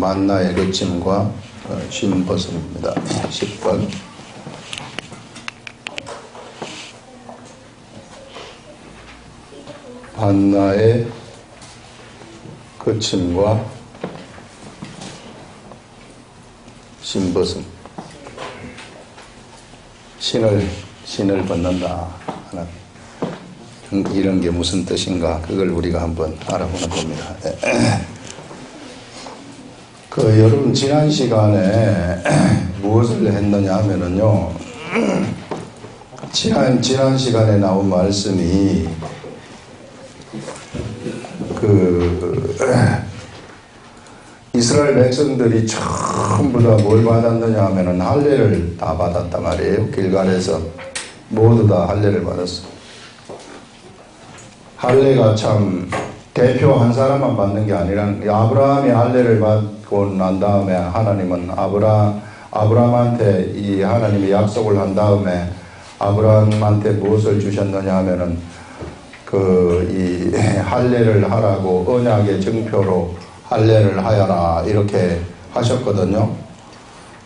만나의 거침과 쉰버섯입니다. 10번. 만나의 거침과 쉰버섯. 신을 벗는다 하는 이런 게 무슨 뜻인가, 그걸 우리가 한번 알아보는 겁니다. 여러분, 지난 시간에 무엇을 했느냐 하면은요, 지난 시간에 나온 말씀이 이스라엘 백성들이 전부 다 뭘 받았느냐 하면은 할례를 다 받았단 말이에요. 길갈에서 모두 다 할례를 받았어. 할례가 참 대표 한 사람만 받는 게 아니라, 아브라함이 할례를 받고 난 다음에 하나님은 아브라함한테 이 하나님이 약속을 한 다음에 아브라함한테 무엇을 주셨느냐 하면은 이 할례를 하라고, 언약의 증표로 할례를 하여라 이렇게 하셨거든요.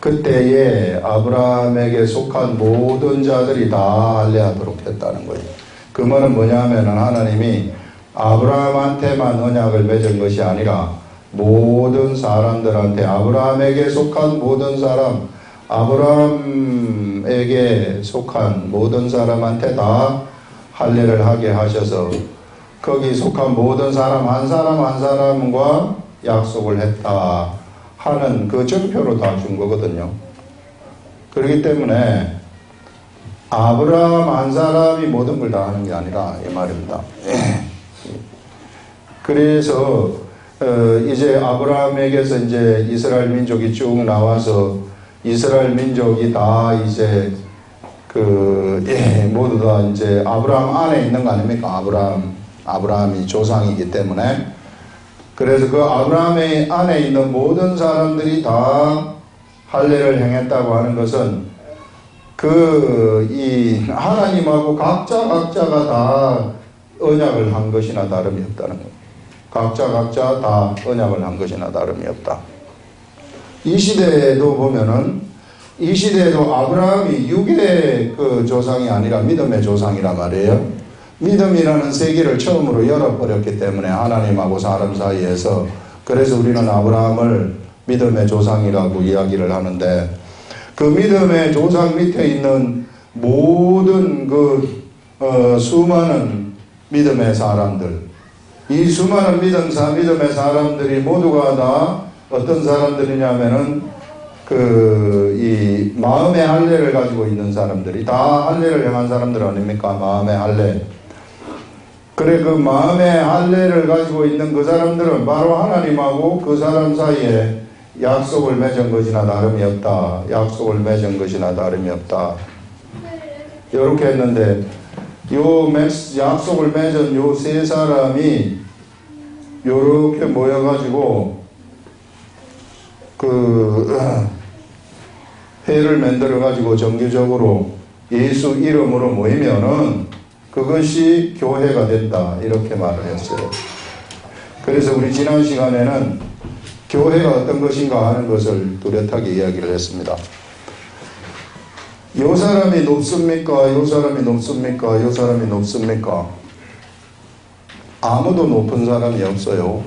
그때에 아브라함에게 속한 모든 자들이 다 할례하도록 했다는 거예요. 그 말은 뭐냐 하면은 하나님이 아브라함한테만 언약을 맺은 것이 아니라 모든 사람들한테, 아브라함에게 속한 모든 사람, 아브라함에게 속한 모든 사람한테 다 할례를 하게 하셔서 거기 속한 모든 사람 한 사람과 약속을 했다 하는 그 증표로 다 준 거거든요. 그렇기 때문에 아브라함 한 사람이 모든 걸 다 하는 게 아니라 이 말입니다. 그래서 이제 아브라함에게서 이제 이스라엘 민족이 쭉 나와서 이스라엘 민족이 다 이제 모두 다 이제 아브라함 안에 있는 거 아닙니까? 아브라함이 조상이기 때문에. 그래서 그 아브라함의 안에 있는 모든 사람들이 다 할례를 행했다고 하는 것은 이 하나님하고 각자가 다 언약을 한 것이나 다름이 없다는 거예요. 각자 다 언약을 한 것이나 다름이 없다. 이 시대에도 보면은, 이 시대에도 아브라함이 육의 조상이 아니라 믿음의 조상이란 말이에요. 믿음이라는 세계를 처음으로 열어버렸기 때문에 하나님하고 사람 사이에서. 그래서 우리는 아브라함을 믿음의 조상이라고 이야기를 하는데, 그 믿음의 조상 밑에 있는 모든 수많은 믿음의 사람들, 이 수많은 믿음의 사람들이 모두가 다 어떤 사람들이냐면은 이 마음의 할례를 가지고 있는 사람들이 다 할례를 행한 사람들 아닙니까? 마음의 할례. 그래, 그 마음의 할례를 가지고 있는 그 사람들은 바로 하나님하고 그 사람 사이에 약속을 맺은 것이나 다름이 없다. 약속을 맺은 것이나 다름이 없다. 이렇게 했는데, 약속을 맺은 요 세 사람이 요렇게 모여가지고 회를 만들어가지고 정기적으로 예수 이름으로 모이면은 그것이 교회가 된다, 이렇게 말을 했어요. 그래서 우리 지난 시간에는 교회가 어떤 것인가 하는 것을 뚜렷하게 이야기를 했습니다. 요 사람이 높습니까? 요 사람이 높습니까? 요 사람이 높습니까? 아무도 높은 사람이 없어요.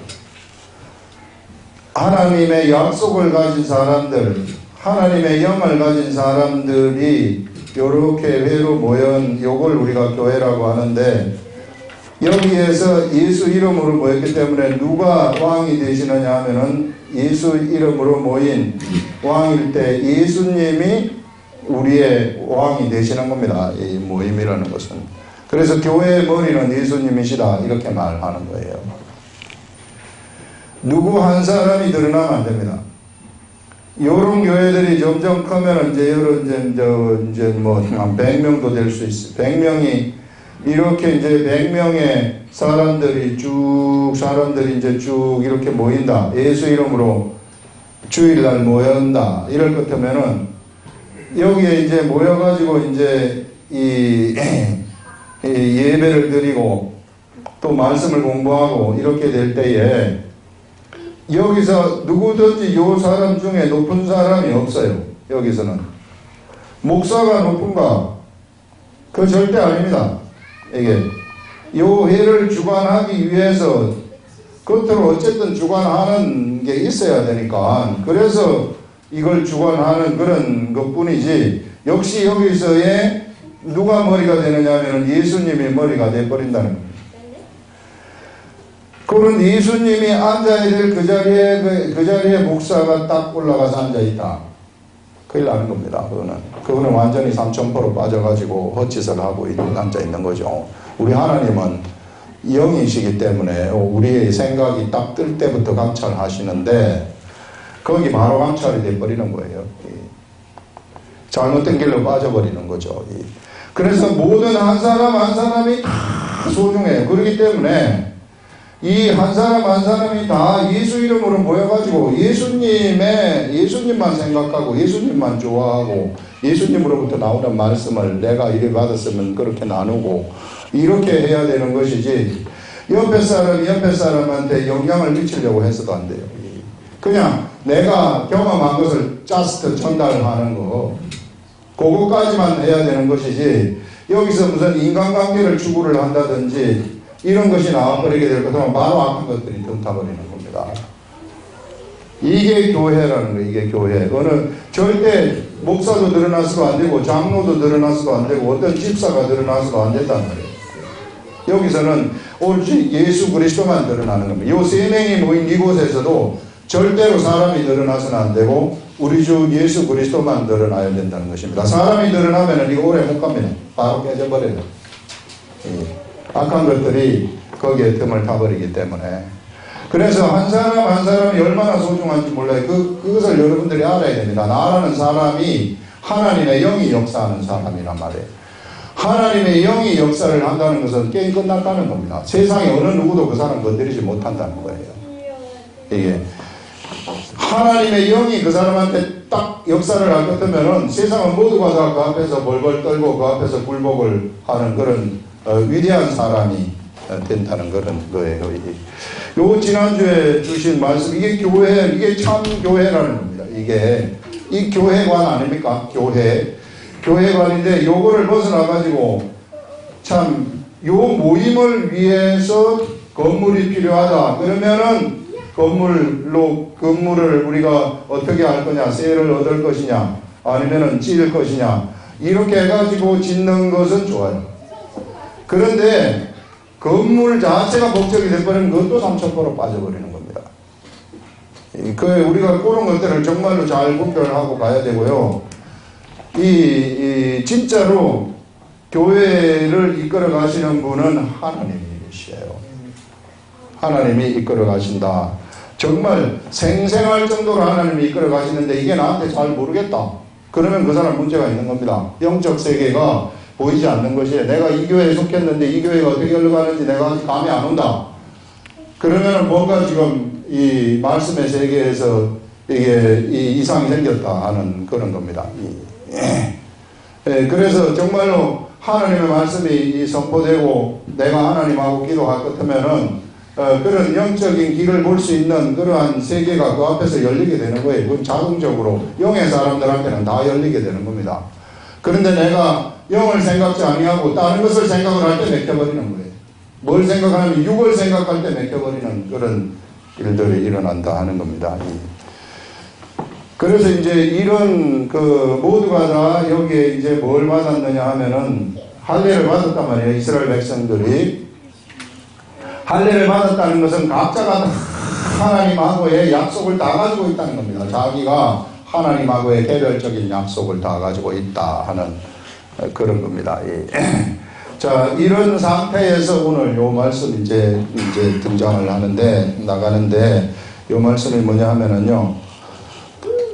하나님의 약속을 가진 사람들, 하나님의 영을 가진 사람들이 요렇게 회로 모연 요걸 우리가 교회라고 하는데, 여기에서 예수 이름으로 모였기 때문에 누가 왕이 되시느냐 하면은 예수 이름으로 모인 왕일 때 예수님이 우리의 왕이 되시는 겁니다. 이 모임이라는 것은. 그래서 교회의 머리는 예수님이시다, 이렇게 말하는 거예요. 누구 한 사람이 드러나면 안 됩니다. 요런 교회들이 점점 크면 이제 한 100명도 될 수 있어요. 100명이 이렇게 이제 100명의 사람들이 이제 쭉 이렇게 모인다. 예수 이름으로 주일날 모였다. 이럴 것 같으면은 여기에 이제 모여가지고 이제 이 예배를 드리고 또 말씀을 공부하고 이렇게 될 때에 여기서 누구든지 요 사람 중에 높은 사람이 없어요. 여기서는 목사가 높은가? 그 절대 아닙니다. 이게 요 회를 주관하기 위해서 겉으로 어쨌든 주관하는 게 있어야 되니까 그래서 이걸 주관하는 그런 것뿐이지, 역시 여기서의 누가 머리가 되느냐 하면 예수님이 머리가 돼버린다는 겁니다. 그런 예수님이 앉아야 될 그 자리에 목사가 딱 올라가서 앉아있다. 큰일 나는 겁니다. 그거는 완전히 삼천포로 빠져가지고 헛짓을 하고 앉아있는 거죠. 우리 하나님은 영이시기 때문에 우리의 생각이 딱 뜰 때부터 감찰하시는데 거기 바로 감찰이 돼버리는 거예요. 잘못된 길로 빠져버리는 거죠. 그래서 모든 한 사람 한 사람이 다 소중해요. 그렇기 때문에 이 한 사람 한 사람이 다 예수 이름으로 모여가지고 예수님만 생각하고 예수님만 좋아하고 예수님으로부터 나오는 말씀을 내가 이래 받았으면 그렇게 나누고 이렇게 해야 되는 것이지, 옆에 사람이 옆에 사람한테 영향을 미치려고 해서도 안 돼요. 그냥 내가 경험한 것을 just 전달하는 거, 그거까지만 해야 되는 것이지, 여기서 무슨 인간관계를 추구를 한다든지 이런 것이 나와버리게 될 것은 바로 악한 것들이 던타버리는 겁니다. 이게 교회라는 거예요. 이게 교회. 절대 목사도 늘어나서도 안 되고 장로도 늘어나서도 안 되고 어떤 집사가 늘어나서도 안 된단 말이에요. 여기서는 오직 예수 그리스도만 늘어나는 겁니다. 이 세 명이 모인 이곳에서도 절대로 사람이 늘어나서는 안 되고 우리 주 예수 그리스도만 늘어나야 된다는 것입니다. 사람이 늘어나면 이거 오래 못 갑니다. 바로 깨져버려요. 악한 것들이 거기에 틈을 타버리기 때문에. 그래서 한 사람 한 사람이 얼마나 소중한지 몰라요. 그것을 여러분들이 알아야 됩니다. 나라는 사람이 하나님의 영이 역사하는 사람이란 말이에요. 하나님의 영이 역사를 한다는 것은 게임 끝났다는 겁니다. 세상에 어느 누구도 그 사람 건드리지 못한다는 거예요. 이게 하나님의 영이 그 사람한테 딱 역사를 할 것 같으면은 세상은 모두가 다 그 앞에서 벌벌 떨고 그 앞에서 굴복을 하는 그런 위대한 사람이 된다는 그런 거예요. 요 지난주에 주신 말씀, 이게 교회, 이게 참 교회라는 겁니다. 이게 이 교회관 아닙니까? 교회관인데 요거를 벗어나가지고 참 요 모임을 위해서 건물이 필요하다. 그러면은 건물을 우리가 어떻게 할 거냐, 세를 얻을 것이냐, 아니면은 찌를 것이냐, 이렇게 해가지고 짓는 것은 좋아요. 그런데 건물 자체가 복적이 돼버리면 그것도 삼천포로 빠져버리는 겁니다. 우리가 그런 것들을 정말로 잘 분별하고 가야 되고요. 진짜로 교회를 이끌어 가시는 분은 하나님이시에요. 하나님이 이끌어 가신다. 정말 생생할 정도로 하나님이 이끌어 가시는데 이게 나한테 잘 모르겠다. 그러면 그 사람 문제가 있는 겁니다. 영적 세계가 보이지 않는 것이에요. 내가 이 교회에 속했는데 이 교회가 어떻게 흘러가는지 내가 아직 감이 안 온다. 그러면 뭔가 지금 이 말씀의 세계에서 이게 이상이 생겼다 하는 그런 겁니다. 그래서 정말로 하나님의 말씀이 선포되고 내가 하나님하고 기도할 것 같으면은 그런 영적인 길을 볼 수 있는 그러한 세계가 그 앞에서 열리게 되는 거예요. 그건 자동적으로 영의 사람들한테는 다 열리게 되는 겁니다. 그런데 내가 영을 생각지 아니하고 다른 것을 생각을 할 때 맥혀버리는 거예요. 뭘 생각하면 육을 생각할 때 맥혀버리는 그런 일들이 일어난다 하는 겁니다. 그래서 이제 이런 모두가 다 여기에 이제 뭘 받았느냐 하면은 할례를 받았단 말이에요. 이스라엘 백성들이 할례를 받았다는 것은 각자가 하나님하고의 약속을 다 가지고 있다는 겁니다. 자기가 하나님하고의 개별적인 약속을 다 가지고 있다 하는 그런 겁니다. 자, 이런 상태에서 오늘 요 말씀 이제 등장을 나가는데 요 말씀이 뭐냐 하면은요.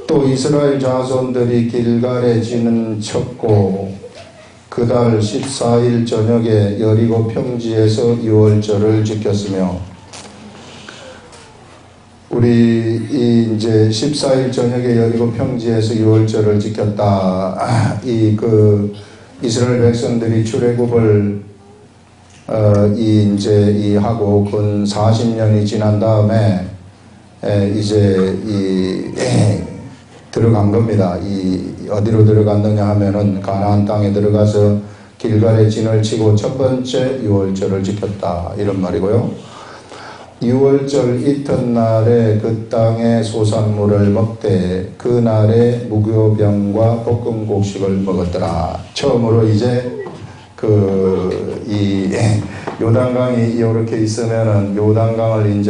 또 이스라엘 자손들이 길갈에 진을 쳤고 그달 14일 저녁에 여리고 평지에서 유월절을 지켰으며, 우리 이제 14일 저녁에 여리고 평지에서 유월절을 지켰다. 이스라엘 백성들이 출애굽을 하고 근 40년이 지난 다음에 이제 들어간 겁니다. 어디로 들어갔느냐 하면은 가나안 땅에 들어가서 길갈에 진을 치고 첫 번째 유월절을 지켰다 이런 말이고요. 유월절 이튿날에 그 땅의 소산물을 먹되 그날에 무교병과 볶음 곡식을 먹었더라. 처음으로 이제 이 요단강이 이렇게 있으면은 요단강을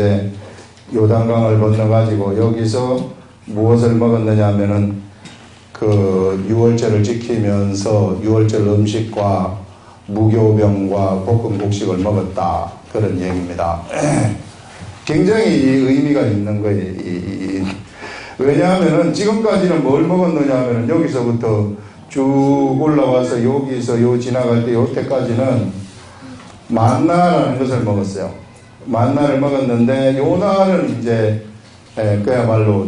건너가지고 여기서 무엇을 먹었느냐 하면은 그 유월절을 지키면서 유월절 음식과 무교병과 볶음 곡식을 먹었다. 그런 얘기입니다. 굉장히 의미가 있는 거예요. 왜냐하면은 지금까지는 뭘 먹었느냐 하면은 여기서부터 쭉 올라와서 여기서 요 지나갈 때 요때까지는 만나라는 것을 먹었어요. 만나를 먹었는데 요 날은 이제 그야말로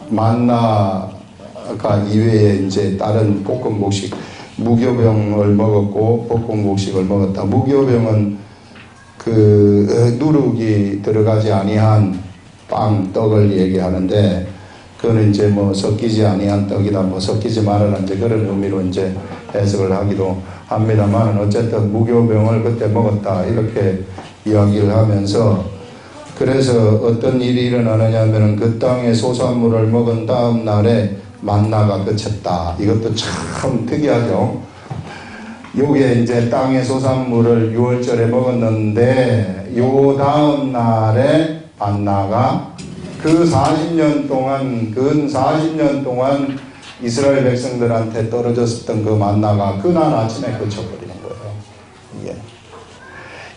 만나가 이외에 이제 다른 볶음 곡식 무교병을 먹었고 볶음 곡식을 먹었다. 무교병은 그 누룩이 들어가지 아니한 빵 떡을 얘기하는데 그거는 이제 뭐 섞이지 아니한 떡이다 뭐 섞이지 말아라 이제 그런 의미로 이제 해석을 하기도 합니다만 어쨌든 무교병을 그때 먹었다 이렇게 이야기를 하면서 그래서 어떤 일이 일어나느냐 하면은 그 땅의 소산물을 먹은 다음 날에 만나가 그쳤다. 이것도 참 특이하죠. 요게 이제 땅의 소산물을 6월절에 먹었는데 요 다음 날에 만나가 근 40년 동안 이스라엘 백성들한테 떨어졌었던 그 만나가 그날 아침에 그쳐버리는 거예요. 이게.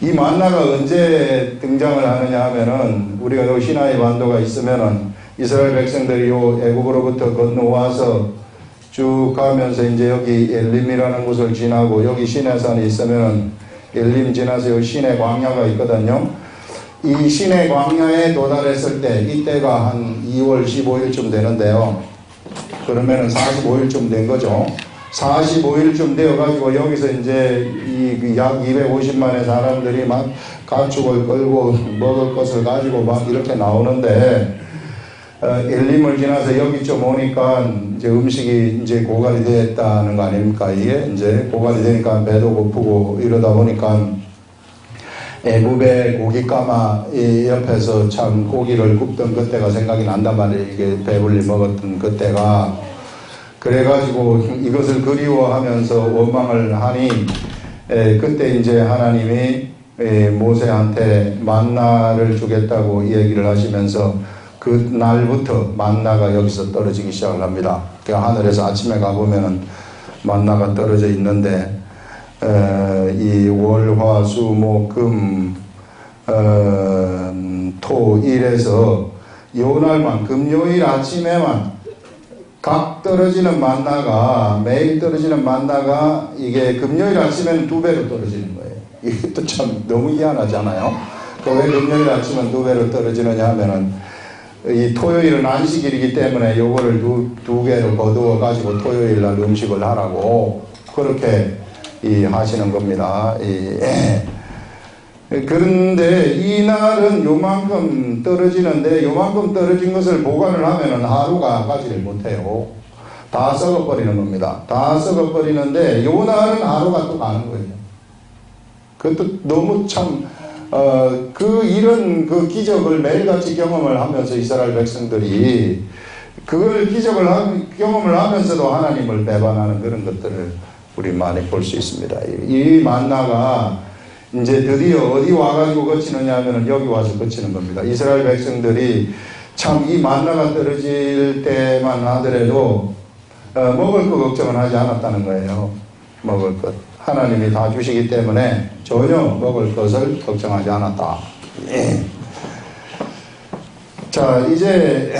이 만나가 언제 등장을 하느냐 하면은 우리가 요 시나이 반도가 있으면은 이스라엘 백성들이 요 애굽으로부터 건너와서 쭉 가면서 이제 여기 엘림이라는 곳을 지나고 여기 시내산이 있으면은 엘림 지나서 여기 시내 광야가 있거든요. 이 시내 광야에 도달했을 때 이때가 한 2월 15일쯤 되는데요. 그러면은 45일쯤 된 거죠. 45일쯤 되어가지고 여기서 이제 약 250만의 사람들이 막 가축을 끌고 먹을 것을 가지고 막 이렇게 나오는데 엘림을 지나서 여기쯤 오니까 이제 음식이 이제 고갈이 됐다는 거 아닙니까? 이게 이제 고갈이 되니까 배도 고프고 이러다 보니까 애굽의 고깃가마 이 옆에서 참 고기를 굽던 그때가 생각이 난단 말이에요. 이게 배불리 먹었던 그때가. 그래가지고 이것을 그리워하면서 원망을 하니 그때 이제 하나님이 모세한테 만나를 주겠다고 얘기를 하시면서 그 날부터 만나가 여기서 떨어지기 시작을 합니다. 하늘에서 아침에 가보면은 만나가 떨어져 있는데 이 월, 화, 수, 목, 금, 토, 일에서 요 날만 금요일 아침에만 각 떨어지는 만나가 매일 떨어지는 만나가 이게 금요일 아침에는 2배로 떨어지는 거예요. 이것도 참 너무 희한하잖아요. 왜 금요일 아침은 2배로 떨어지느냐 하면은 이 토요일은 안식일이기 때문에 요거를 두 개로 거두어 가지고 토요일 날 음식을 하라고 그렇게 하시는 겁니다. 그런데 이 날은 요만큼 떨어지는데 요만큼 떨어진 것을 보관을 하면은 하루가 가지를 못해요. 다 썩어버리는 겁니다. 다 썩어버리는데 요 날은 하루가 또 가는 거예요. 그것도 너무 참 이런 그 기적을 매일같이 경험을 하면서 이스라엘 백성들이 그걸 경험을 하면서도 하나님을 배반하는 그런 것들을 우리 많이 볼 수 있습니다. 이 만나가 이제 드디어 어디 와가지고 거치느냐 하면 여기 와서 거치는 겁니다. 이스라엘 백성들이 참 이 만나가 떨어질 때만 하더라도 먹을 거 걱정은 하지 않았다는 거예요. 먹을 것. 하나님이 다 주시기 때문에 전혀 먹을 것을 걱정하지 않았다. 예. 자, 이제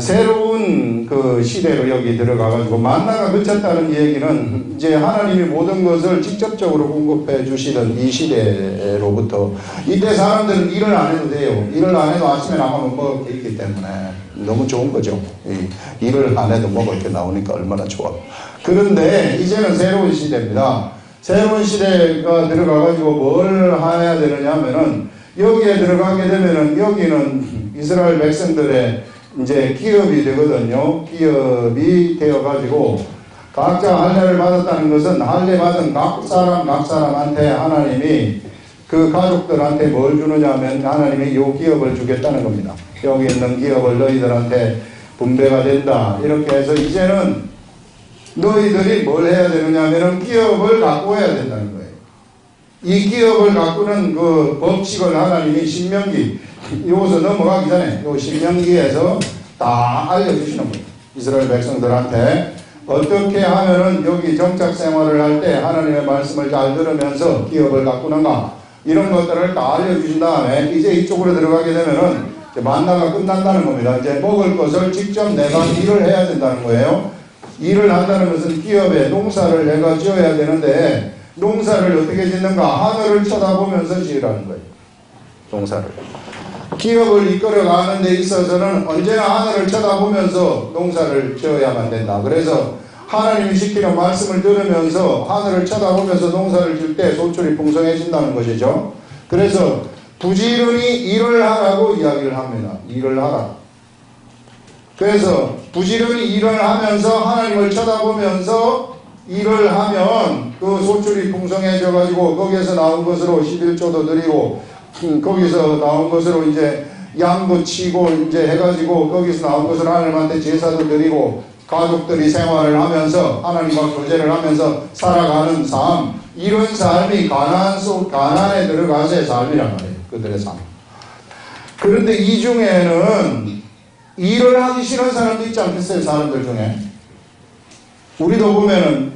새로운 그 시대로 여기 들어가가지고 만나가 그쳤다는 얘기는 이제 하나님이 모든 것을 직접적으로 공급해 주시던 이 시대로부터 이때 사람들은 일을 안 해도 돼요. 일을 안 해도 아침에 나가면 먹을 게 있기 때문에 너무 좋은 거죠. 일을 안 해도 먹을 게 나오니까 얼마나 좋아. 그런데 이제는 새로운 시대입니다. 새로운 시대가 들어가가지고 뭘 해야 되느냐 하면은 여기에 들어가게 되면은 여기는 이스라엘 백성들의 이제 기업이 되거든요. 기업이 되어가지고 각자 할례를 받았다는 것은 할례 받은 각 사람한테 하나님이 그 가족들한테 뭘 주느냐 하면 하나님이 요 기업을 주겠다는 겁니다. 여기 있는 기업을 너희들한테 분배가 된다. 이렇게 해서 이제는 너희들이 뭘 해야 되느냐 하면 기업을 갖고 해야 된다는 거예요. 이 기업을 가꾸는 그 법칙을 하나님이 신명기, 이것을 넘어가기 전에 요 신명기에서 다 알려주시는 거예요. 이스라엘 백성들한테 어떻게 하면은 여기 정착 생활을 할 때 하나님의 말씀을 잘 들으면서 기업을 가꾸는가, 이런 것들을 다 알려주신 다음에 이제 이쪽으로 들어가게 되면은 만나가 끝난다는 겁니다. 이제 먹을 것을 직접 내가 일을 해야 된다는 거예요. 일을 한다는 것은 기업에 농사를 내가 지어야 되는데 농사를 어떻게 짓는가? 하늘을 쳐다보면서 지으라는 거예요. 농사를. 기업을 이끌어가는 데 있어서는 언제나 하늘을 쳐다보면서 농사를 지어야만 된다. 그래서 하나님이 시키는 말씀을 들으면서 하늘을 쳐다보면서 농사를 질 때 소출이 풍성해진다는 것이죠. 그래서 부지런히 일을 하라고 이야기를 합니다. 일을 하라. 그래서 부지런히 일을 하면서 하나님을 쳐다보면서 일을 하면 그 소출이 풍성해져 가지고 거기에서 나온 것으로 11조도 드리고 거기서 나온 것으로 이제 양도 치고 이제 해가지고 거기서 나온 것을 하나님한테 제사도 드리고 가족들이 생활을 하면서 하나님과 교제를 하면서 살아가는 삶, 이런 삶이 가나안에 들어가서의 삶이란 말이에요. 그들의 삶. 그런데 이 중에는 일을 하기 싫은 사람도 있지 않겠어요? 사람들 중에. 우리도 보면은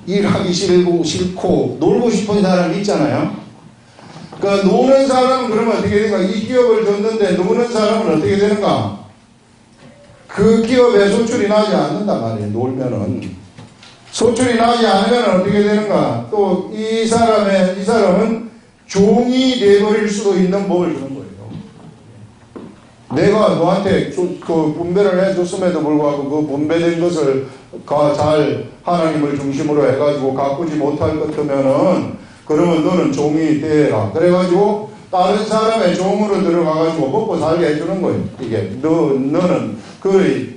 일하기 싫고 놀고 싶은 사람이 있잖아요. 그러니까 노는 사람은 그러면 어떻게 되는가? 이 기업을 줬는데 노는 사람은 어떻게 되는가? 그 기업에 소출이 나지 않는단 말이에요. 놀면은. 소출이 나지 않으면 어떻게 되는가? 또 이 사람은 종이 돼버릴 수도 있는 법을 주는 거예요. 내가 너한테 그 분배를 해줬음에도 불구하고 그 분배된 것을 잘 하나님을 중심으로 해가지고 가꾸지 못할 것 같으면은 그러면 너는 종이 되라. 그래가지고 다른 사람의 종으로 들어가가지고 먹고 살게 해주는 거예요. 이게 너는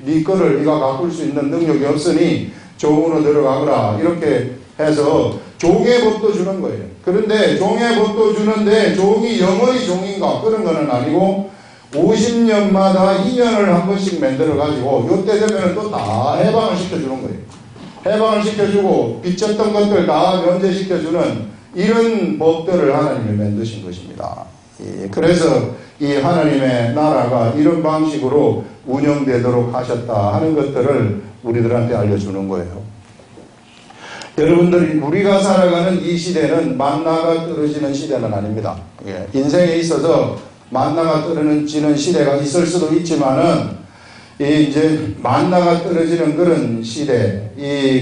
네 거를 네가 가꿀 수 있는 능력이 없으니 종으로 들어가거라. 이렇게 해서 종의 법도 주는 거예요. 그런데 종의 법도 주는데 종이 영원히 종인가? 그런 거는 아니고 50년마다 2년을 한 번씩 만들어가지고 요때 되면 또 다 해방을 시켜주는 거예요. 해방을 시켜주고 빚졌던 것들 다 면제시켜주는 이런 법들을 하나님이 만드신 것입니다. 그래서 이 하나님의 나라가 이런 방식으로 운영되도록 하셨다 하는 것들을 우리들한테 알려주는 거예요. 여러분들이 우리가 살아가는 이 시대는 만나가 떨어지는 시대는 아닙니다. 인생에 있어서 만나가 떨어지는 시대가 있을 수도 있지만은 이제 만나가 떨어지는 그런 시대,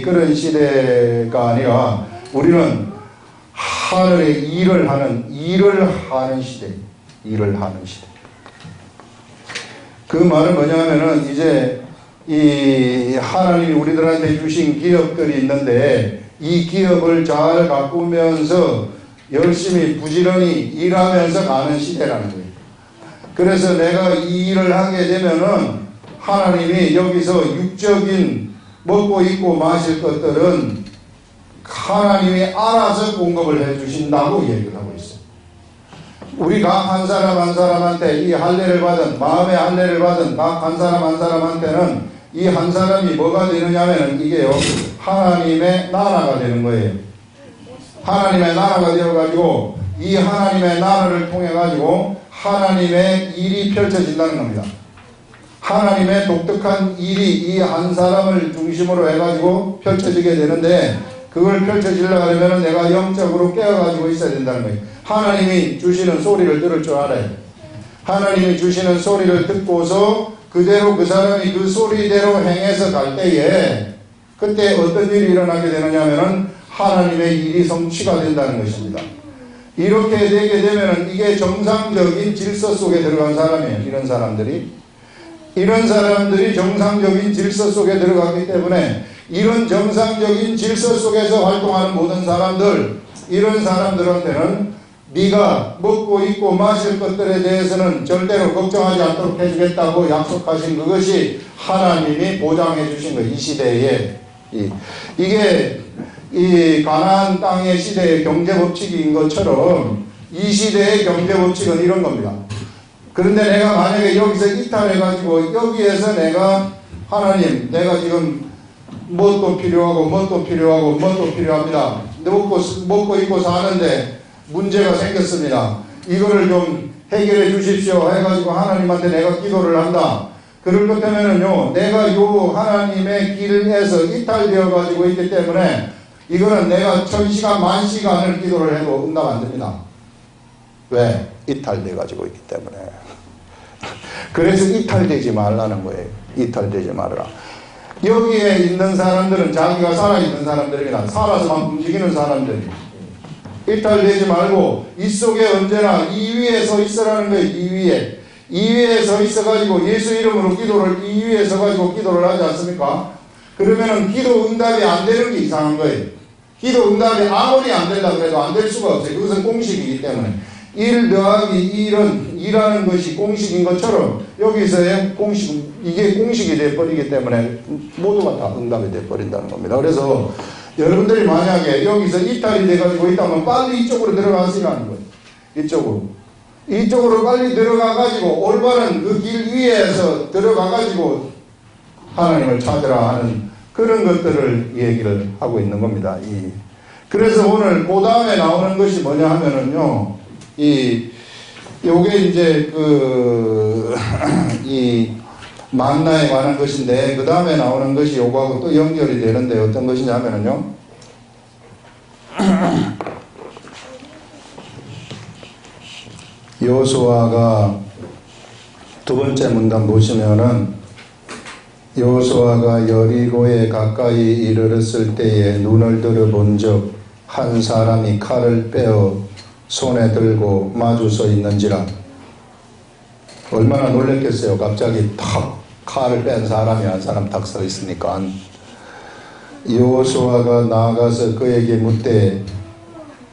그런 시대가 아니라 우리는 하늘에 일을 하는 시대. 그 말은 뭐냐면은 이제 이 하나님이 우리들한테 주신 기업들이 있는데 이 기업을 잘 가꾸면서 열심히 부지런히 일하면서 가는 시대라는 거예요. 그래서 내가 이 일을 하게 되면은 하나님이 여기서 육적인 먹고 입고 마실 것들은 하나님이 알아서 공급을 해주신다고 얘기를 하고 있어요. 우리 각 한 사람 한 사람한테 이 할례를 받은, 마음의 할례를 받은 각 한 사람 한 사람한테는 이 한 사람이 뭐가 되느냐면은 이게요, 하나님의 나라가 되는 거예요. 하나님의 나라가 되어가지고 이 하나님의 나라를 통해가지고 하나님의 일이 펼쳐진다는 겁니다. 하나님의 독특한 일이 이 한 사람을 중심으로 해가지고 펼쳐지게 되는데 그걸 펼쳐지려고 하려면 내가 영적으로 깨어가지고 있어야 된다는 거예요. 하나님이 주시는 소리를 들을 줄 알아요. 하나님이 주시는 소리를 듣고서 그대로 그 사람이 그 소리대로 행해서 갈 때에 그때 어떤 일이 일어나게 되느냐면은 하나님의 일이 성취가 된다는 것입니다. 이렇게 되게 되면은 이게 정상적인 질서 속에 들어간 사람이에요. 이런 사람들이 정상적인 질서 속에 들어가기 때문에 이런 정상적인 질서 속에서 활동하는 모든 사람들, 이런 사람들한테는 네가 먹고 입고 마실 것들에 대해서는 절대로 걱정하지 않도록 해주겠다고 약속하신 그것이 하나님이 보장해 주신 거. 이 시대에 이게 이 가나안 땅의 시대의 경제 법칙인 것처럼 이 시대의 경제 법칙은 이런 겁니다. 그런데 내가 만약에 여기서 이탈해가지고 여기에서 내가 하나님 내가 지금 뭣도 필요하고 뭣도 필요하고 뭣도 필요합니다. 먹고 입고 사는데 문제가 생겼습니다. 이거를 좀 해결해 주십시오 해가지고 하나님한테 내가 기도를 한다. 그럴 것 때문에는요, 내가 요 하나님의 길에서 이탈되어 가지고 있기 때문에 이거는 내가 1000시간 만시간을 기도를 해도 응답 안 됩니다. 왜? 이탈돼 가지고 있기 때문에. 그래서 이탈되지 말라는 거예요. 이탈되지 말아라. 여기에 있는 사람들은 자기가 살아있는 사람들입니다. 살아서만 움직이는 사람들이. 이탈되지 말고 이 속에 언제나 이 위에 서 있으라는 거예요. 이 위에 서 있어가지고 예수 이름으로 기도를 이 위에 서가지고 기도를 하지 않습니까? 그러면은 기도 응답이 안 되는 게 이상한 거예요. 기도 응답이 아무리 안 된다고 해도 안 될 수가 없어요. 그것은 공식이기 때문에. 1 더하기 1은 2라는 것이 공식인 것처럼 여기서의 공식, 이게 공식이 돼버리기 때문에 모두가 다 응답이 돼버린다는 겁니다. 그래서 여러분들이 만약에 여기서 이탈이 돼가지고 있다면 빨리 이쪽으로 들어가시라는 거예요. 이쪽으로 빨리 들어가가지고 올바른 그 길 위에서 들어가가지고 하나님을 찾으라 하는 그런 것들을 얘기를 하고 있는 겁니다. 그래서 오늘 그 다음에 나오는 것이 뭐냐 하면은요, 요게 이제 이 만나에 관한 것인데, 그 다음에 나오는 것이 요거하고 또 연결이 되는데 어떤 것이냐 하면은요, 여호수아가 두 번째 문단 보시면은 여호수아가 여리고에 가까이 이르렀을 때에 눈을 들어본 적 한 사람이 칼을 빼어 손에 들고 마주 서 있는지라. 얼마나 놀랬겠어요. 갑자기 탁 칼을 뺀 사람이 한 사람 탁 서 있으니까. 여호수아가 나아가서 그에게 묻되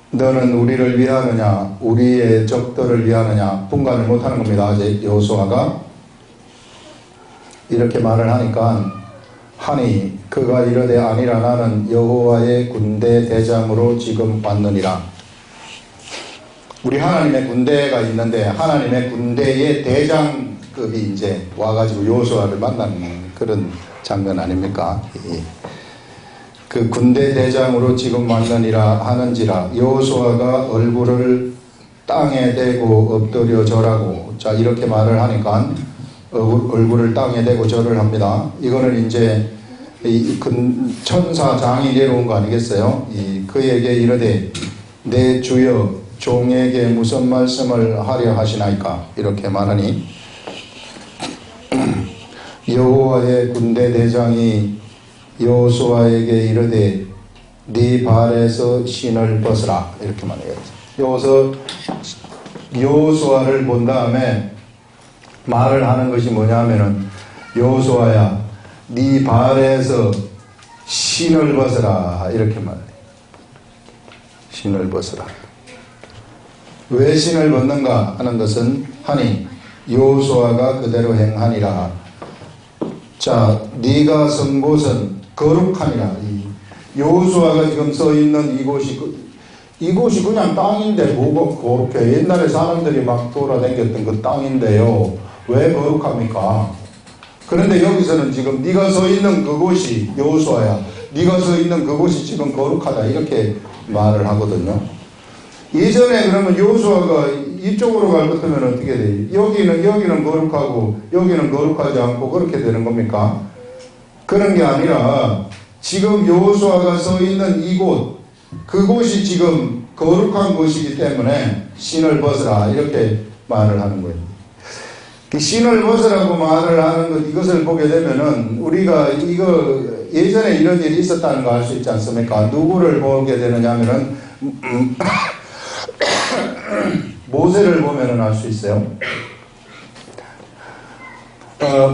너는 우리를 위하느냐 우리의 적들을 위하느냐. 분간을 못하는 겁니다. 아직 여호수아가 이렇게 말을 하니 그가 이르되 아니라 나는 여호와의 군대 대장으로 지금 왔느니라. 우리 하나님의 군대가 있는데 하나님의 군대의 대장급이 이제 와가지고 여호수아를 만나는 그런 장면 아닙니까? 그 군대 대장으로 지금 왔느니라 하는지라. 여호수아가 얼굴을 땅에 대고 엎드려 절하고, 자 이렇게 말을 하니까 얼굴을 땅에 대고 절을 합니다. 이거는 이제 천사장이 내려온 거 아니겠어요? 그에게 이르되 내 주여 종에게 무슨 말씀을 하려 하시나이까. 이렇게 말하니 여호와의 군대 대장이 여호수아에게 이르되 네 발에서 신을 벗으라. 이렇게 말해요. 여기서 여호수아를 본 다음에 말을 하는 것이 뭐냐면은 여호수아야 네 발에서 신을 벗으라. 이렇게 말해요. 신을 벗으라. 왜 신을 벗는가 하는 것은 하니 여호수아가 그대로 행하니라. 자, 네가 선 곳은 거룩하니라. 여호수아가 지금 서 있는 이곳이 그냥 땅인데 뭐가 거룩해. 옛날에 사람들이 막 돌아다녔던 그 땅인데요. 왜 거룩합니까? 그런데 여기서는 지금 네가 서 있는 그곳이 여호수아야. 네가 서 있는 그곳이 지금 거룩하다. 이렇게 말을 하거든요. 예전에 그러면 여호수아가 이쪽으로 갈 것 같으면 어떻게 돼요? 여기는 거룩하고 여기는 거룩하지 않고 그렇게 되는 겁니까? 그런 게 아니라 지금 여호수아가 서 있는 이곳, 그곳이 지금 거룩한 곳이기 때문에 신을 벗으라. 이렇게 말을 하는 거예요. 신을 벗으라고 말을 하는 것, 이것을 보게 되면은 우리가 이거 예전에 이런 일이 있었다는 거 알 수 있지 않습니까? 누구를 보게 되느냐 하면은 모세를 보면은 알 수 있어요.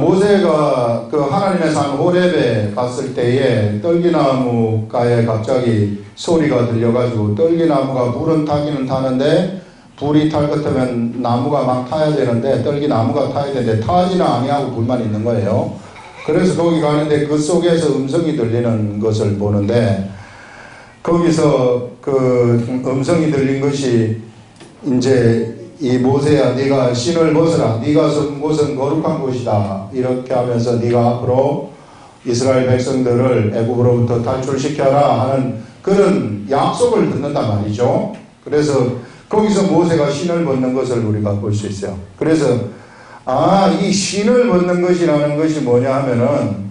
모세가 그 하나님의 산 호렙에 갔을 때에 떨기나무가에 갑자기 소리가 들려가지고 떨기나무가 물은 타기는 타는데 불이 탈 것 같으면 나무가 막 타야 되는데, 떨기 나무가 타야 되는데 타지는 아니하고 불만 있는 거예요. 그래서 거기 가는데 그 속에서 음성이 들리는 것을 보는데, 거기서 그 음성이 들린 것이 이제 이 모세야, 네가 신을 벗어라, 네가 선 곳은 거룩한 곳이다, 이렇게 하면서 네가 앞으로 이스라엘 백성들을 애굽으로부터 탈출시켜라 하는 그런 약속을 듣는단 말이죠. 그래서 거기서 모세가 신을 벗는 것을 우리가 볼 수 있어요. 그래서 이 신을 벗는 것이라는 것이 뭐냐 하면은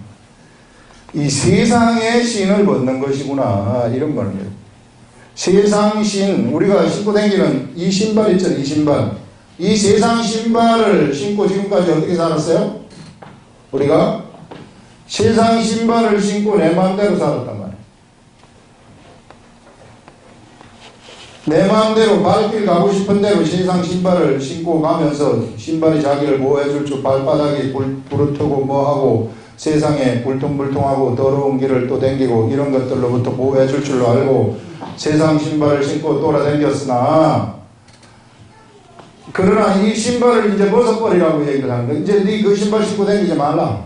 이 세상의 신을 벗는 것이구나, 이런 거는. 세상 신, 우리가 신고 다니는 이 신발 있잖아요, 이 신발. 이 세상 신발을 신고 지금까지 어떻게 살았어요? 우리가 세상 신발을 신고 내 마음대로 살았단 말이에요. 내 마음대로 발길 가고 싶은 대로 세상 신발을 신고 가면서 신발이 자기를 보호해줄 줄 발바닥에 불을 트고 뭐하고 세상에 불통불통하고 더러운 길을 또 댕기고 이런 것들로부터 보호해줄 줄로 알고 세상 신발을 신고 돌아다녔으나, 그러나 이 신발을 이제 벗어버리라고 얘기를 하는 거예요. 이제 네 그 신발 신고 다니지 말라.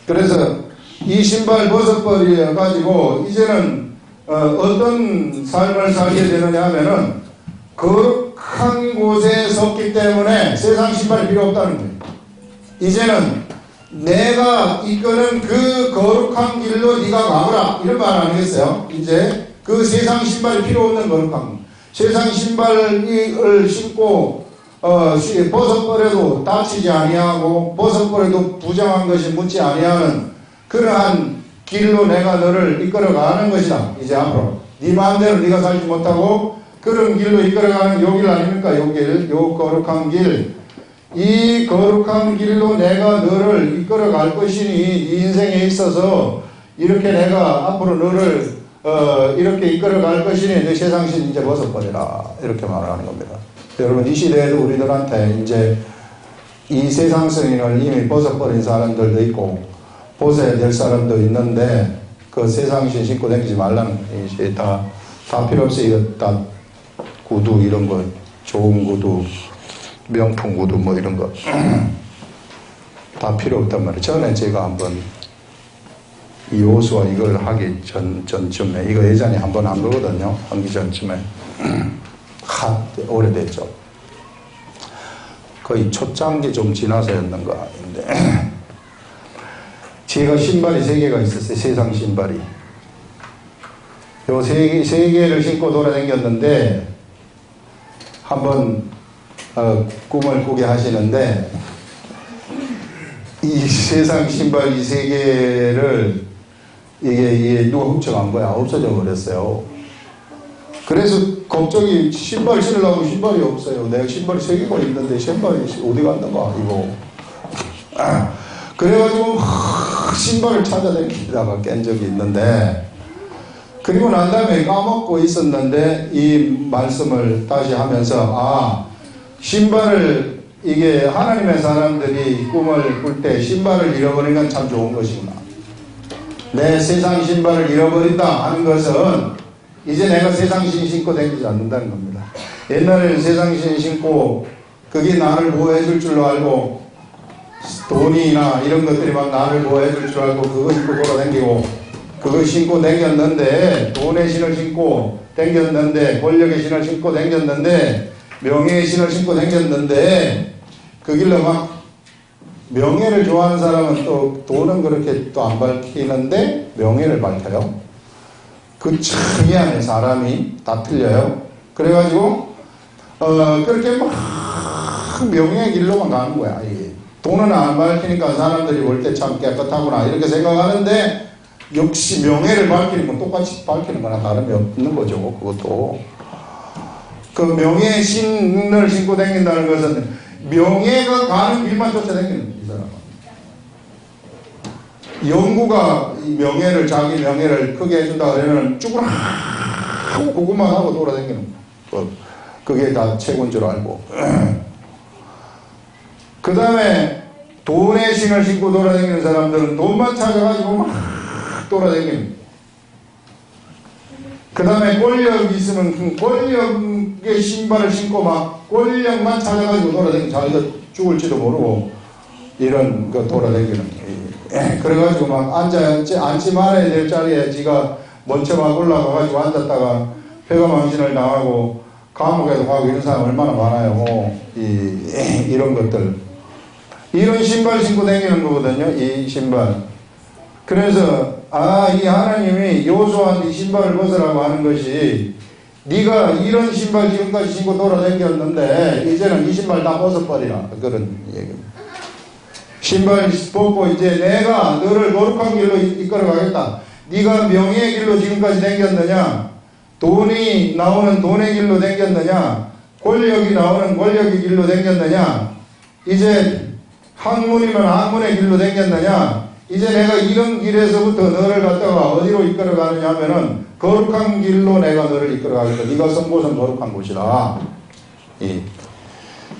그래서 이 신발 벗어버려 가지고 이제는 어떤 삶을 살게 되느냐 하면은 거룩한 곳에 섰기 때문에 세상 신발이 필요 없다는 거예요. 이제는 내가 이끄는 그 거룩한 길로 네가 가거라, 이런 말 아니겠어요? 이제 그 세상 신발이 필요 없는 거룩한, 세상 신발을 신고 벗어버려도 다치지 아니하고 벗어버려도 부정한 것이 묻지 아니하는 그러한 길로 내가 너를 이끌어가는 것이다. 이제 앞으로 네 마음대로 네가 살지 못하고 그런 길로 이끌어가는 요 길 아닙니까? 요 길, 요 거룩한 길, 이 거룩한 길로 내가 너를 이끌어갈 것이니 네 인생에 있어서 이렇게 내가 앞으로 너를 이렇게 이끌어갈 것이니 너 세상신 이제 벗어버려라, 이렇게 말하는 겁니다. 여러분, 이 시대에도 우리들한테 이제 이 세상 승인을 이미 벗어버린 사람들도 있고 벗어야 될 사람도 있는데, 그 세상신 신고 다니지 말라는 거예요. 이제 다 필요 없어요. 이거 다 구두 이런 거, 좋은 구두, 명품 구두 뭐 이런 거 다 필요 없단 말이에요. 전에 제가 한번 이 요수와 이걸 하기 전쯤에, 이거 예전에 한번 한 거거든요. 하기 전쯤에. 오래됐죠. 거의 초창기 좀 지나서였는가 인데 제가 신발이 3개가 있었어요. 세상 신발이. 요 3개를 신고 돌아다녔는데, 한번 꿈을 꾸게 하시는데, 이 세상 신발 이 3개를 이게 누가 훔쳐간 거야. 없어져 버렸어요. 그래서 갑자기 신발 신으려고 신발이 없어요. 내가 신발이 3개가 있는데 신발이 어디 갔는가 이거. 그래가지고 신발을 찾아다니다가 깬 적이 있는데, 그리고 난 다음에 까먹고 있었는데 이 말씀을 다시 하면서 신발을, 이게 하나님의 사람들이 꿈을 꿀 때 신발을 잃어버리는 건 참 좋은 것이구나. 내 세상 신발을 잃어버린다 하는 것은 이제 내가 세상 신 신고 다니지 않는다는 겁니다. 옛날에는 세상 신 신고 그게 나를 보호해 줄 줄로 알고, 돈이나 이런 것들이 막 나를 보호해 줄 줄 알고 그거 신고 돌아다니고, 그거 신고 다녔는데, 돈의 신을 신고 다녔는데, 권력의 신을 신고 다녔는데, 명예의 신을 신고 다녔는데, 그 길로 막 명예를 좋아하는 사람은 또 돈은 그렇게 또 안 밝히는데 명예를 밝혀요. 그 참 미안해. 사람이 다 틀려요. 그래가지고 그렇게 막 명예의 길로만 가는 거야. 이게 돈은 안 밝히니까 사람들이 볼 때 참 깨끗하구나 이렇게 생각하는데, 역시 명예를 밝히는 건 똑같이 밝히는 거나 다름이 없는 거죠. 그것도 그 명예의 신을 신고 다닌다는 것은 명예가 가는 길만 쫓아다니는 이 사람은. 영구가 이 명예를, 자기 명예를 크게 해준다 그러면 쭈구라 하고 그것만 하고 돌아다니는 거. 그게 다 최고인 줄 알고. 그 다음에 돈의 신을 신고 돌아다니는 사람들은 돈만 찾아가지고 막 돌아다니는. 그 다음에 권력이 있으면 그 권력의 신발을 신고 막 권력만 찾아가지고 돌아다니고 자기가 죽을지도 모르고 이런 거 돌아다니는. 그래가지고 막 앉지 말아야 될 자리에 지가 먼저 막 올라가가지고 앉았다가 폐가망신을 당하고 감옥에도 가고 이런 사람 얼마나 많아요. 이런 것들. 이런 신발 신고 다니는 거거든요. 이 신발. 그래서 이 하나님이 여호수아한테 이 신발을 벗으라고 하는 것이 네가 이런 신발 지금까지 신고 돌아다녔는데 이제는 이 신발 다 벗어버리라. 그런 얘기입니다. 신발 벗고 이제 내가 너를 거룩한 길로 이끌어 가겠다. 네가 명예의 길로 지금까지 다녔느냐? 돈이 나오는 돈의 길로 다녔느냐? 권력이 나오는 권력의 길로 다녔느냐? 이제 학문이면 학문의 길로 다녔느냐? 이제 내가 이런 길에서부터 너를 갖다가 어디로 이끌어 가느냐 하면은 거룩한 길로 내가 너를 이끌어 가겠다. 네가 선 곳은 거룩한 곳이라.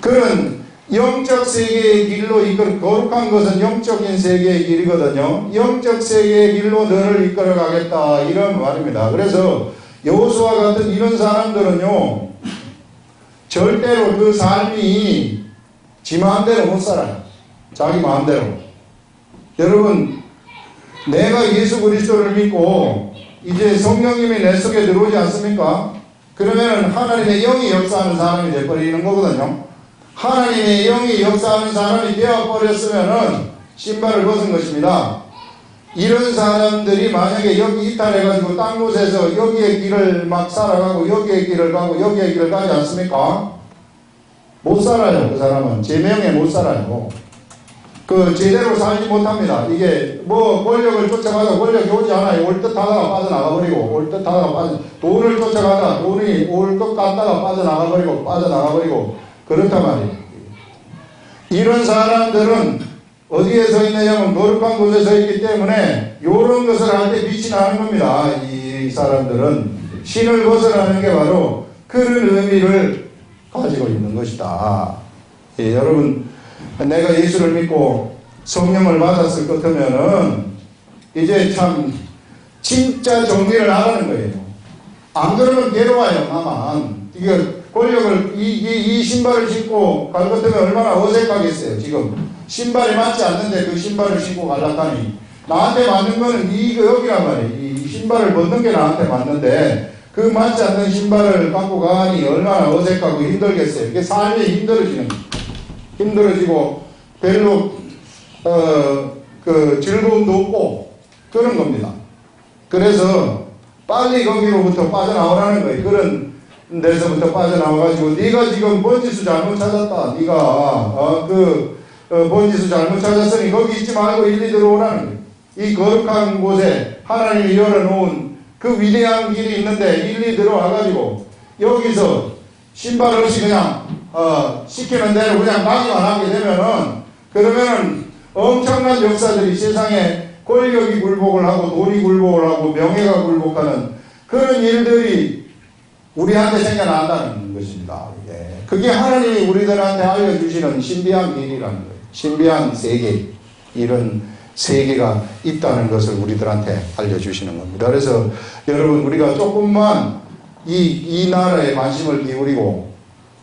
그런 영적 세계의 길로 거룩한 것은 영적인 세계의 길이거든요. 영적 세계의 길로 너를 이끌어 가겠다. 이런 말입니다. 그래서 여호수아 같은 이런 사람들은요, 절대로 그 삶이 지 마음대로 못 살아요. 자기 마음대로. 여러분, 내가 예수 그리스도를 믿고 이제 성령님이 내 속에 들어오지 않습니까? 그러면 하나님의 영이 역사하는 사람이 되어버리는 거거든요. 하나님의 영이 역사하는 사람이 되어버렸으면은 신발을 벗은 것입니다. 이런 사람들이 만약에 여기 이탈해가지고 딴 곳에서 여기의 길을 막 살아가고 여기의 길을 가고 여기의 길을 가지 않습니까? 못 살아요. 그 사람은 제명에 못 살아요. 제대로 살지 못합니다. 이게 권력을 쫓아가다 권력이 오지 않아요. 올 듯 하다가 빠져나가버리고 돈을 쫓아가다 돈이 올 것 같다가 빠져나가버리고 그렇단 말이에요. 이런 사람들은 어디에 서 있느냐면 거룩한 곳에 서 있기 때문에 이런 것을 할 때 빛이 나는 겁니다. 이 사람들은 신을 벗으라는 게 바로 그런 의미를 가지고 있는 것이다. 여러분, 내가 예수를 믿고 성령을 받았을 것 같으면은 이제 참 진짜 정리를 나가는 거예요. 안 그러면 괴로워요. 나만 이게 권력을 이 신발을 신고 갈 것 같으면 얼마나 어색하겠어요. 지금 신발이 맞지 않는데 그 신발을 신고 갈라카니 나한테 맞는 거는 여기란 말이에요. 이 신발을 벗는 게 나한테 맞는데 그 맞지 않는 신발을 갖고 가니 얼마나 어색하고 힘들겠어요. 이게 삶이 힘들어지고 별로 즐거움도 없고 그런 겁니다. 그래서 빨리 거기로부터 빠져나오라는 거예요. 그런 데서부터 빠져나와가지고 네가 지금 번지수 잘못 찾았다. 네가 번지수 잘못 찾았으니 거기 있지 말고 일리 들어오라는 거예요. 이 거룩한 곳에 하나님이 열어놓은 그 위대한 길이 있는데 일리 들어와가지고 여기서 신발 없이 그냥 시키는 대로 그냥 가기만 하게 되면은 그러면은 엄청난 역사들이 세상에 권력이 굴복을 하고 돈이 굴복을 하고 명예가 굴복하는 그런 일들이 우리한테 생겨난다는 것입니다. 그게 하나님이 우리들한테 알려주시는 신비한 길이라는 거예요. 신비한 세계, 이런 세계가 있다는 것을 우리들한테 알려주시는 겁니다. 그래서 여러분, 우리가 조금만 이 나라에 관심을 기울이고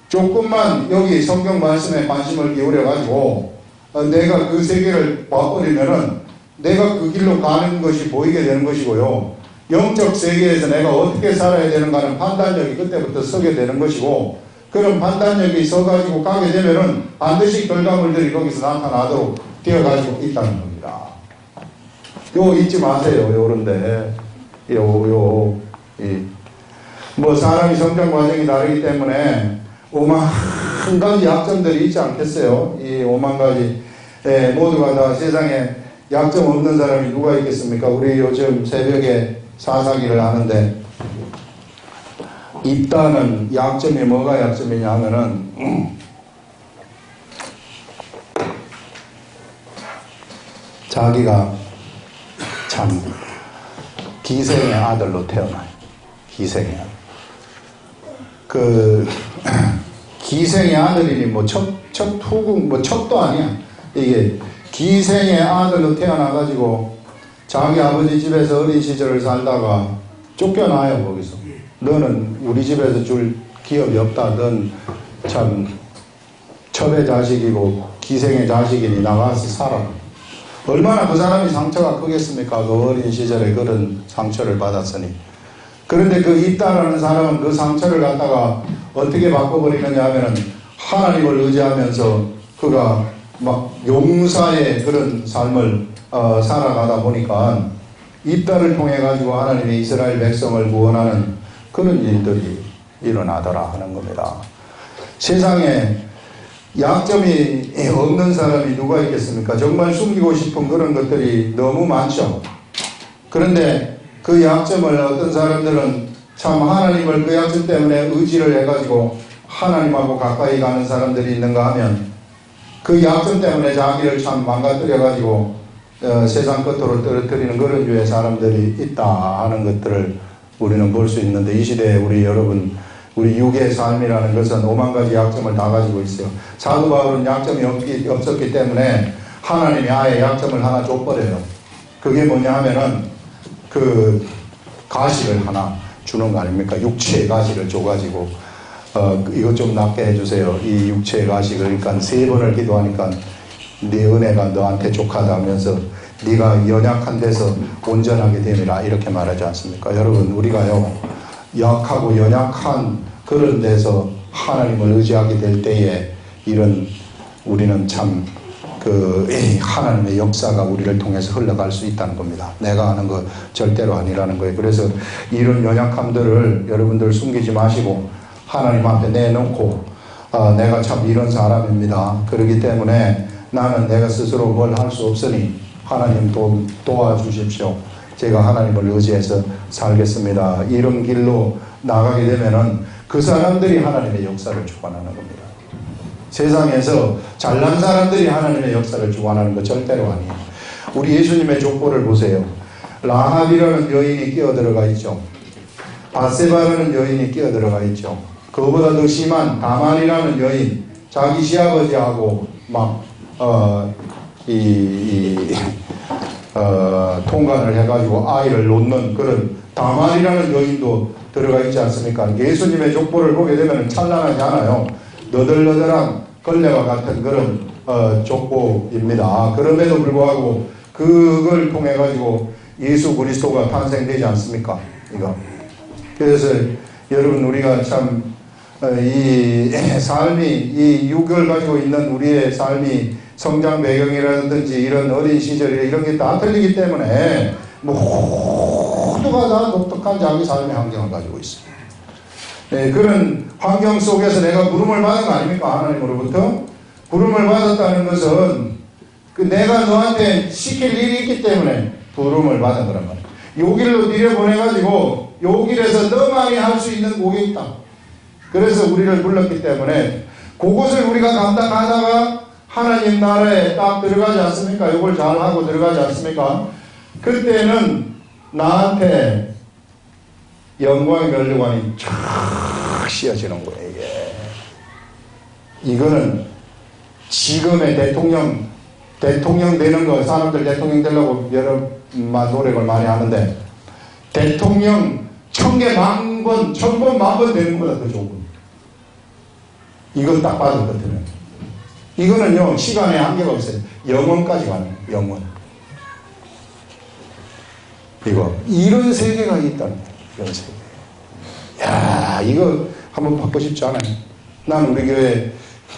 조금만 여기 성경 말씀에 관심을 기울여 가지고 내가 그 세계를 봐버리면은 내가 그 길로 가는 것이 보이게 되는 것이고요. 영적 세계에서 내가 어떻게 살아야 되는가는 판단력이 그때부터 서게 되는 것이고, 그런 판단력이 서가지고 가게 되면은 반드시 결과물들이 거기서 나타나도록 되어가지고 있다는 겁니다. 잊지 마세요. 요런데 사람이 성장 과정이 다르기 때문에 5만 가지 약점들이 있지 않겠어요? 이 5만 가지 모두가 다 세상에 약점 없는 사람이 누가 있겠습니까? 우리 요즘 새벽에 사사기를 하는데 있다는 약점이 뭐가 약점이냐 하면은 자기가 참 기생의 아들로 태어나요. 기생의 아들. 기생의 아들이니 첫 후궁, 첩도 아니야. 이게 기생의 아들로 태어나가지고 자기 아버지 집에서 어린 시절을 살다가 쫓겨나요, 거기서. 너는 우리 집에서 줄 기업이 없다. 넌 참 첩의 자식이고 기생의 자식이니 나가서 살아. 얼마나 그 사람이 상처가 크겠습니까? 그 어린 시절에 그런 상처를 받았으니. 그런데 그 입다라는 사람은 그 상처를 갖다가 어떻게 바꿔버리느냐 하면은 하나님을 의지하면서 그가 막 용사의 그런 삶을 살아가다 보니까 입다를 통해 가지고 하나님의 이스라엘 백성을 구원하는 그런 일들이 일어나더라 하는 겁니다. 세상에 약점이 없는 사람이 누가 있겠습니까? 정말 숨기고 싶은 그런 것들이 너무 많죠. 그런데 그 약점을 어떤 사람들은 참 하나님을 그 약점 때문에 의지를 해가지고 하나님하고 가까이 가는 사람들이 있는가 하면 그 약점 때문에 자기를 참 망가뜨려가지고 세상 끝으로 떨어뜨리는 그런 유의 사람들이 있다 하는 것들을 우리는 볼 수 있는데, 이 시대에 우리 여러분, 우리 육의 삶이라는 것은 5만 가지 약점을 다 가지고 있어요. 사도 바울은 약점이 없었기 때문에 하나님이 아예 약점을 하나 줘버려요. 그게 뭐냐 하면은 그 가시를 하나 주는 거 아닙니까? 육체의 가시를 줘가지고 이것 좀 낫게 해주세요. 이 육체의 가시, 그러니까 3번을 기도하니까 네 은혜가 너한테 족하다면서 네가 연약한 데서 온전하게 됨이라 이렇게 말하지 않습니까? 여러분, 우리가요 약하고 연약한 그런 데서 하나님을 의지하게 될 때에 이런 우리는 참 그 하나님의 역사가 우리를 통해서 흘러갈 수 있다는 겁니다. 내가 하는 거 절대로 아니라는 거예요. 그래서 이런 연약함들을 여러분들 숨기지 마시고 하나님 앞에 내놓고 내가 참 이런 사람입니다. 그렇기 때문에 나는 내가 스스로 뭘 할 수 없으니 하나님 도와주십시오. 제가 하나님을 의지해서 살겠습니다. 이런 길로 나가게 되면은 그 사람들이 하나님의 역사를 주관하는 겁니다. 세상에서 잘난 사람들이 하나님의 역사를 주관하는 거 절대로 아니에요. 우리 예수님의 족보를 보세요. 라합이라는 여인이 끼어들어가 있죠. 바세바라는 여인이 끼어들어가 있죠. 그거보다 더 심한 다말이라는 여인, 자기 시아버지하고 막 통관을 해가지고 아이를 놓는 그런 다말이라는 여인도 들어가 있지 않습니까? 예수님의 족보를 보게 되면 찬란하지 않아요. 너덜너덜한 걸레와 같은 그런 족보입니다. 그럼에도 불구하고 그걸 통해 가지고 예수 그리스도가 탄생되지 않습니까? 이거. 그래서 여러분, 우리가 참 이 삶이, 이 육을 가지고 있는 우리의 삶이 성장 배경이라든지 이런 어린 시절에 이런 게 다 틀리기 때문에 모두가 다 독특한 자기 삶의 환경을 가지고 있어요. 네, 그런 환경 속에서 내가 부름을 받은 거 아닙니까? 하나님으로부터. 부름을 받았다는 것은 그 내가 너한테 시킬 일이 있기 때문에 부름을 받은 거란 말이에요. 요 길로 들여보내가지고 요 길에서 너만이 할 수 있는 곡이 있다. 그래서 우리를 불렀기 때문에 그것을 우리가 감당하다가 하나님 나라에 딱 들어가지 않습니까? 이걸 잘하고 들어가지 않습니까? 그때는 나한테 영광의 면류관이 쫙 씌어지는 거예요. 이거는 지금의 대통령 되는 거, 사람들 대통령 되려고 여러 노력을 많이 하는데 대통령 1000개 만번, 1000번, 만번 되는 것보다 더 좋은 거예요. 이걸 딱 받을 것 같으면. 이거는요, 시간에 한계가 없어요. 영원까지 가는 거예요. 영원. 이런 세계가 있다는 거예요. 이런 세계. 야, 이거 한번 받고 싶지 않아요. 난 우리 교회,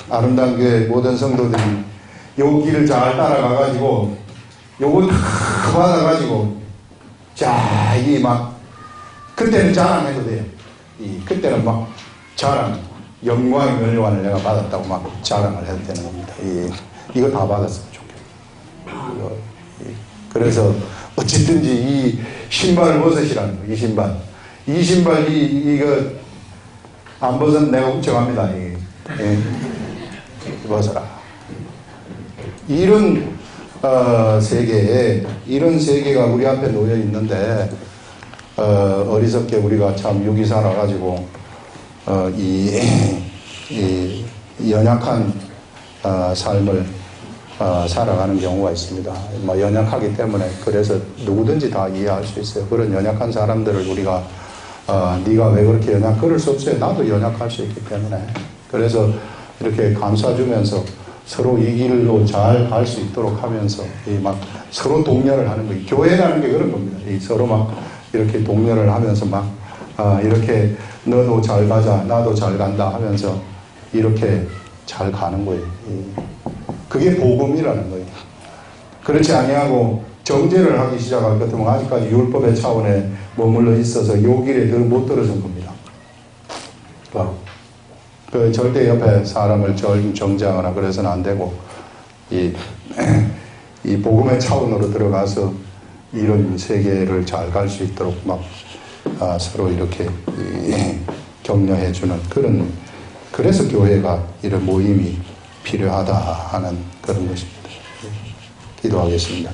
아름다운 교회 모든 성도들이 요 길을 잘 따라가가지고 요거 다 받아가지고 자, 이게 막 그때는 자랑해도 돼요. 그때는 막 자랑, 영광의 면류관을 내가 받았다고 막 자랑을 해도 되는 겁니다. 이거 다 받았으면 좋겠어요. 그래서 어쨌든지 이 신발을 벗으시라는 거예요. 이 신발, 이거 안 벗으면 내가 훔쳐갑니다. 벗어라. 이런 이런 세계가 우리 앞에 놓여 있는데 어리석게 우리가 참 육이 살아가지고 이 연약한 삶을 살아가는 경우가 있습니다. 뭐 연약하기 때문에 그래서 누구든지 다 이해할 수 있어요. 그런 연약한 사람들을 우리가 네가 왜 그렇게 그럴 수 없어요. 나도 연약할 수 있기 때문에. 그래서 이렇게 감싸주면서 서로 이 길로 잘 갈 수 있도록 하면서 막 서로 독려를 하는 거예요. 교회라는 게 그런 겁니다. 서로 막 이렇게 독려를 하면서 막 이렇게 너도 잘 가자, 나도 잘 간다 하면서 이렇게 잘 가는 거예요. 그게 복음이라는 거예요. 그렇지 아니하고 정죄를 하기 시작할 것 같으면 아직까지 율법의 차원에 머물러 있어서 요 길에 못 들어선 겁니다. 그 절대 옆에 사람을 정죄하거나 그래서는 안 되고 이 복음의 차원으로 들어가서 이런 세계를 잘 갈 수 있도록 막 서로 이렇게 격려해주는 그래서 교회가 이런 모임이 필요하다 하는 그런 것입니다. 기도하겠습니다.